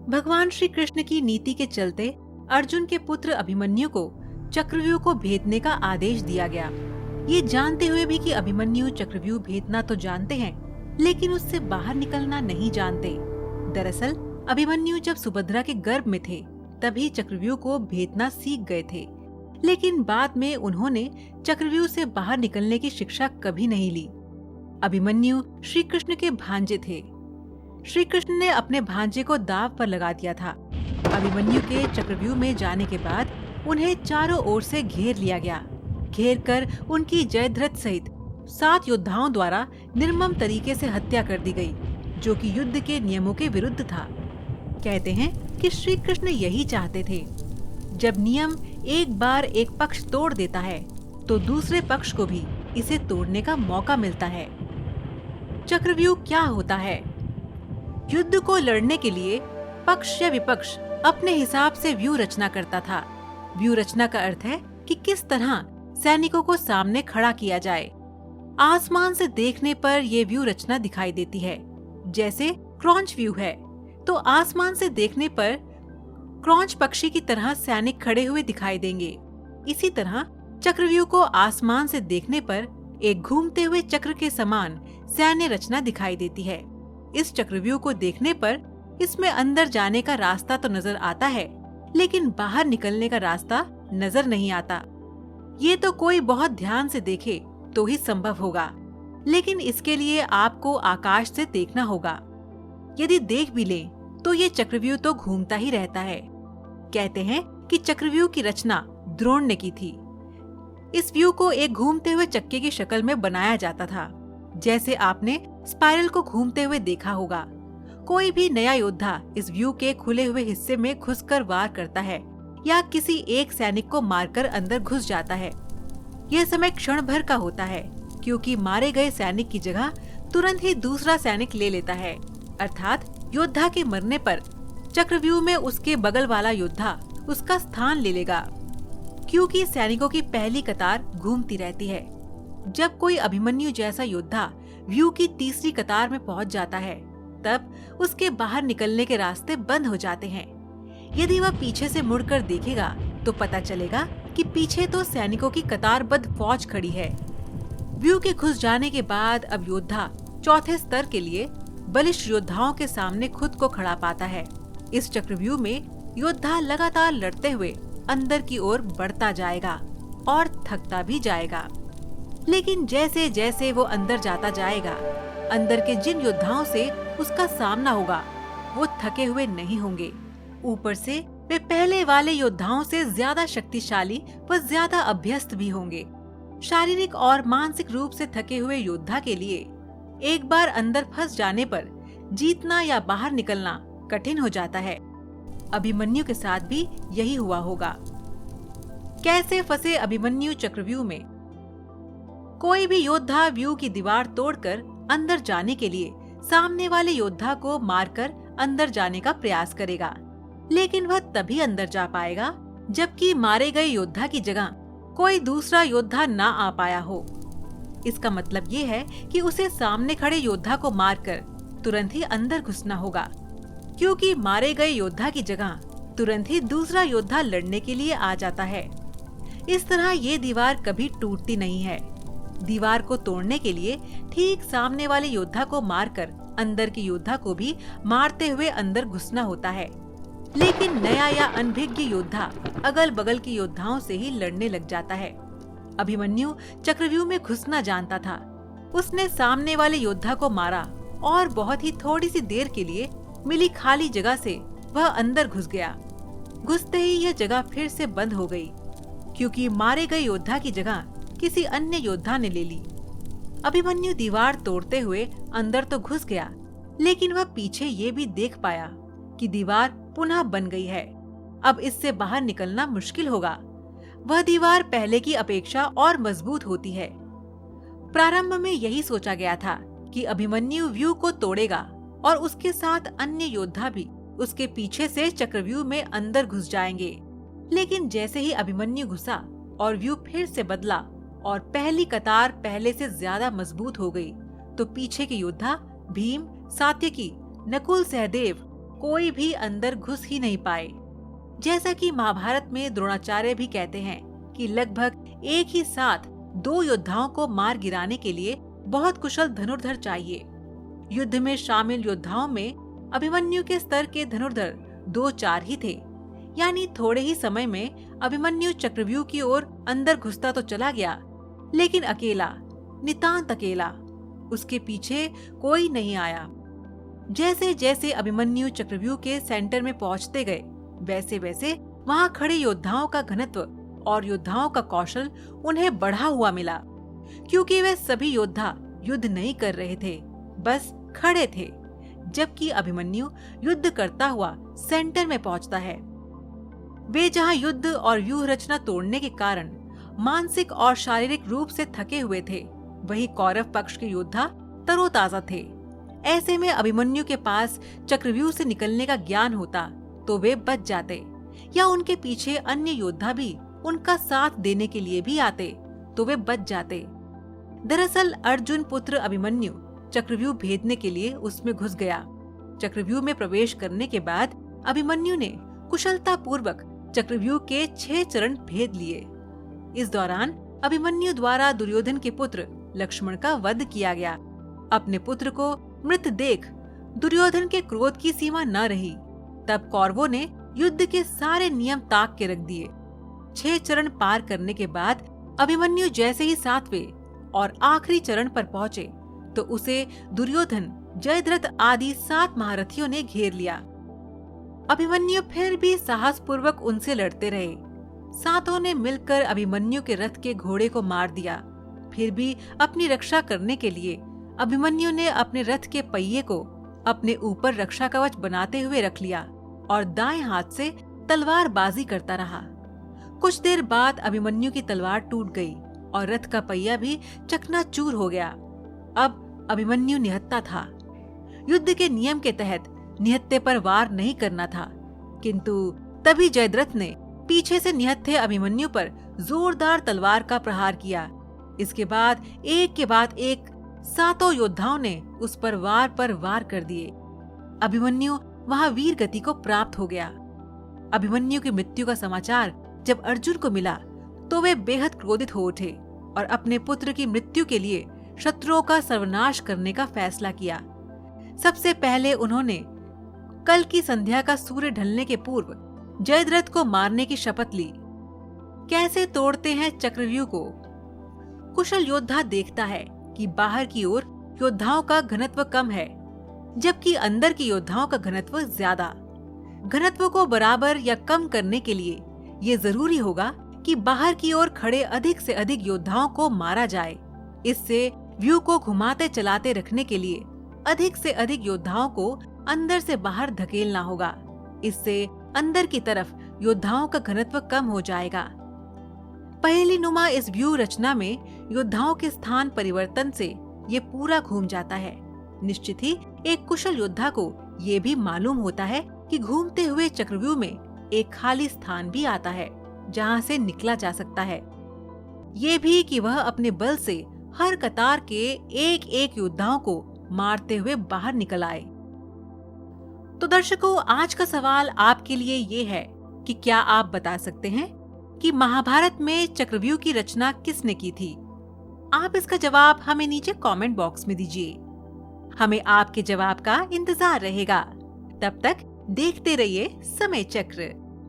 भगवान श्री कृष्ण की नीति के चलते अर्जुन के पुत्र अभिमन्यु को चक्रव्यूह को भेदने का आदेश दिया गया। ये जानते हुए भी कि अभिमन्यु चक्रव्यूह भेदना तो जानते हैं, लेकिन उससे बाहर निकलना नहीं जानते। दरअसल अभिमन्यु जब सुभद्रा के गर्भ में थे तभी चक्रव्यूह को भेदना सीख गए थे, लेकिन बाद में उन्होंने चक्रव्यूह से बाहर निकलने की शिक्षा कभी नहीं ली। अभिमन्यु श्री कृष्ण के भांजे थे। श्री कृष्ण ने अपने भांजे को दांव पर लगा दिया था। अभिमन्यु के चक्रव्यूह में जाने के बाद उन्हें चारों ओर से घेर लिया गया। घेर कर उनकी जयद्रथ सहित 7 योद्धाओं द्वारा निर्मम तरीके से हत्या कर दी गई, जो कि युद्ध के नियमों के विरुद्ध था। कहते हैं कि श्री कृष्ण यही चाहते थे। जब नियम एक बार एक पक्ष तोड़ देता है तो दूसरे पक्ष को भी इसे तोड़ने का मौका मिलता है। चक्रव्यूह क्या होता है? युद्ध को लड़ने के लिए पक्ष या विपक्ष अपने हिसाब से व्यूह रचना करता था। व्यूह रचना का अर्थ है कि किस तरह सैनिकों को सामने खड़ा किया जाए। आसमान से देखने पर ये व्यूह रचना दिखाई देती है। जैसे क्रॉन्च व्यू है तो आसमान से देखने पर क्रॉन्च पक्षी की तरह सैनिक खड़े हुए दिखाई देंगे। इसी तरह चक्रव्यूह को आसमान से देखने पर एक घूमते हुए चक्र के समान सैन्य रचना दिखाई देती है। इस चक्रव्यूह को देखने पर इसमें अंदर जाने का रास्ता तो नजर आता है, लेकिन बाहर निकलने का रास्ता नजर नहीं आता। ये तो कोई बहुत ध्यान से देखे तो ही संभव होगा, लेकिन इसके लिए आपको आकाश से देखना होगा। यदि देख भी लें तो ये चक्रव्यूह तो घूमता ही रहता है। कहते हैं कि चक्रव्यूह की रचना द्रोण ने की थी। इस व्यू को एक घूमते हुए चक्के की शक्ल में बनाया जाता था, जैसे आपने स्पाइरल को घूमते हुए देखा होगा। कोई भी नया योद्धा इस व्यू के खुले हुए हिस्से में घुसकर वार करता है या किसी एक सैनिक को मारकर अंदर घुस जाता है। यह समय क्षण भर का होता है, क्योंकि मारे गए सैनिक की जगह तुरंत ही दूसरा सैनिक ले लेता है। अर्थात योद्धा के मरने पर चक्रव्यूह में उसके बगल वाला योद्धा उसका स्थान ले लेगा, क्योंकि सैनिकों की पहली कतार घूमती रहती है। जब कोई अभिमन्यु जैसा योद्धा व्यू की तीसरी कतार में पहुंच जाता है, तब उसके बाहर निकलने के रास्ते बंद हो जाते हैं। यदि वह पीछे से मुड़कर देखेगा तो पता चलेगा कि पीछे तो सैनिकों की कतारबद्ध फौज खड़ी है। व्यू के घुस जाने के बाद अब योद्धा चौथे स्तर के लिए बलिष्ठ योद्धाओं के सामने खुद को खड़ा पाता है। इस चक्रव्यूह में योद्धा लगातार लड़ते हुए अंदर की ओर बढ़ता जाएगा और थकता भी जाएगा। लेकिन जैसे जैसे वो अंदर जाता जाएगा, अंदर के जिन योद्धाओं से उसका सामना होगा वो थके हुए नहीं होंगे। ऊपर से वे पहले वाले योद्धाओं से ज्यादा शक्तिशाली व ज्यादा अभ्यस्त भी होंगे। शारीरिक और मानसिक रूप से थके हुए योद्धा के लिए एक बार अंदर फंस जाने पर जीतना या बाहर निकलना कठिन हो जाता है। अभिमन्यु के साथ भी यही हुआ होगा। कैसे फंसे अभिमन्यु चक्रव्यूह में? कोई भी योद्धा व्यू की दीवार तोड़कर अंदर जाने के लिए सामने वाले योद्धा को मारकर अंदर जाने का प्रयास करेगा, लेकिन वह तभी अंदर जा पाएगा जबकि मारे गए योद्धा की जगह कोई दूसरा योद्धा ना आ पाया हो। इसका मतलब ये है कि उसे सामने खड़े योद्धा को मारकर तुरंत ही अंदर घुसना होगा, क्योंकि मारे गए योद्धा की जगह तुरंत ही दूसरा योद्धा लड़ने के लिए आ जाता है। इस तरह ये दीवार कभी टूटती नहीं है। दीवार को तोड़ने के लिए ठीक सामने वाले योद्धा को मारकर अंदर के योद्धा को भी मारते हुए अंदर घुसना होता है। लेकिन नया या अनभिज्ञ योद्धा अगल बगल के योद्धाओं से ही लड़ने लग जाता है। अभिमन्यु चक्रव्यूह में घुसना जानता था। उसने सामने वाले योद्धा को मारा और बहुत ही थोड़ी सी देर के लिए मिली खाली जगह से वह अंदर घुस गया। घुसते ही यह जगह फिर से बंद हो गई, क्योंकि मारे गए योद्धा की जगह किसी अन्य योद्धा ने ले ली। अभिमन्यु दीवार तोड़ते हुए अंदर तो घुस गया, लेकिन वह पीछे ये भी देख पाया कि दीवार पुनः बन गई है। अब इससे बाहर निकलना मुश्किल होगा। वह दीवार पहले की अपेक्षा और मजबूत होती है। प्रारंभ में यही सोचा गया था कि अभिमन्यु व्यू को तोड़ेगा और उसके साथ अन्य योद्धा भी उसके पीछे से चक्रव्यूह में अंदर घुस जाएंगे। लेकिन जैसे ही अभिमन्यु घुसा और व्यू फिर से बदला और पहली कतार पहले से ज्यादा मजबूत हो गई, तो पीछे के योद्धा भीम, सात्यकी, नकुल, सहदेव कोई भी अंदर घुस ही नहीं पाए। जैसा कि महाभारत में द्रोणाचार्य भी कहते हैं कि लगभग एक ही साथ 2 योद्धाओं को मार गिराने के लिए बहुत कुशल धनुर्धर चाहिए। युद्ध में शामिल योद्धाओं में अभिमन्यु के स्तर के धनुर्धर 2-4 ही थे। यानी थोड़े ही समय में अभिमन्यु चक्रव्यूह की ओर अंदर घुसता तो चला गया, लेकिन अकेला, नितांत अकेला। उसके पीछे कोई नहीं आया। जैसे जैसे अभिमन्यु चक्रव्यूह के सेंटर में पहुंचते गए, वैसे वैसे वहां खड़े योद्धाओं का घनत्व और योद्धाओं का कौशल उन्हें बढ़ा हुआ मिला, क्योंकि वे सभी योद्धा युद्ध नहीं कर रहे थे, बस खड़े थे। जबकि अभिमन्यु युद्ध करता हुआ सेंटर में पहुंचता है। वे जहां युद्ध और व्यूह रचना तोड़ने के कारण मानसिक और शारीरिक रूप से थके हुए थे, वही कौरव पक्ष के योद्धा तरोताजा थे। ऐसे में अभिमन्यु के पास चक्रव्यूह से निकलने का ज्ञान होता तो वे बच जाते, या उनके पीछे अन्य योद्धा भी उनका साथ देने के लिए भी आते तो वे बच जाते। दरअसल अर्जुन पुत्र अभिमन्यु चक्रव्यूह भेदने के लिए उसमें घुस गया। चक्रव्यूह में प्रवेश करने के बाद अभिमन्यु ने कुशलता पूर्वक चक्रव्यूह के 6 चरण भेद लिए। इस दौरान अभिमन्यु द्वारा दुर्योधन के पुत्र लक्ष्मण का वध किया गया। अपने पुत्र को मृत देख दुर्योधन के क्रोध की सीमा न रही। तब कौरवों ने युद्ध के सारे नियम ताक के रख दिए। 6 चरण पार करने के बाद अभिमन्यु जैसे ही 7वें और आखिरी चरण पर पहुंचे तो उसे दुर्योधन, जयद्रथ आदि 7 महारथियों ने घेर लिया। अभिमन्यु फिर भी साहस पूर्वक उनसे लड़ते रहे। 7 ने मिलकर अभिमन्यु के रथ के घोड़े को मार दिया। फिर भी अपनी रक्षा करने के लिए अभिमन्यु ने अपने रथ के पहिए को अपने ऊपर रक्षा कवच बनाते हुए रख लिया और दाएं हाथ से तलवारबाजी करता रहा। कुछ देर बाद अभिमन्यु की तलवार टूट गई और रथ का पहिया भी चकनाचूर हो गया। अब अभिमन्यु निहत्था था। युद्ध के नियम के तहत निहत्थे पर वार नहीं करना था, किंतु तभी जयद्रथ ने पीछे से निहत्थे अभिमन्यु पर जोरदार तलवार का प्रहार किया। इसके बाद एक के बाद एक 7 योद्धाओं ने उस पर वार कर दिए। अभिमन्यु वहां वीर गति को प्राप्त हो गया। अभिमन्यु की मृत्यु का समाचार जब अर्जुन को मिला तो वे बेहद क्रोधित हो उठे और अपने पुत्र की मृत्यु के लिए शत्रुओं का सर्वनाश करने का फैसला किया। सबसे पहले उन्होंने कल की संध्या का सूर्य ढलने के पूर्व जयद्रथ को मारने की शपथ ली। कैसे तोड़ते हैं चक्रव्यूह को? कुशल योद्धा देखता है कि बाहर की ओर योद्धाओं का घनत्व कम है, जबकि अंदर के योद्धाओं का घनत्व ज्यादा। घनत्व को बराबर या कम करने के लिए ये जरूरी होगा कि बाहर की ओर खड़े अधिक से अधिक योद्धाओं को मारा जाए। इससे व्यूह को घुमाते चलाते रखने के लिए अधिक से अधिक योद्धाओं को अंदर से बाहर धकेलना होगा। इससे अंदर की तरफ योद्धाओं का घनत्व कम हो जाएगा। पहेली नुमा इस व्यूह रचना में योद्धाओं के स्थान परिवर्तन से ये पूरा घूम जाता है। निश्चित ही एक कुशल योद्धा को ये भी मालूम होता है कि घूमते हुए चक्रव्यूह में एक खाली स्थान भी आता है जहाँ से निकला जा सकता है। ये भी कि वह अपने बल से हर कतार के एक एक योद्धाओं को मारते हुए बाहर निकल आए। तो दर्शकों, आज का सवाल आपके लिए ये है कि क्या आप बता सकते हैं कि महाभारत में चक्रव्यूह की रचना किसने की थी? आप इसका जवाब हमें नीचे कमेंट बॉक्स में दीजिए। हमें आपके जवाब का इंतजार रहेगा। तब तक देखते रहिए समय चक्र।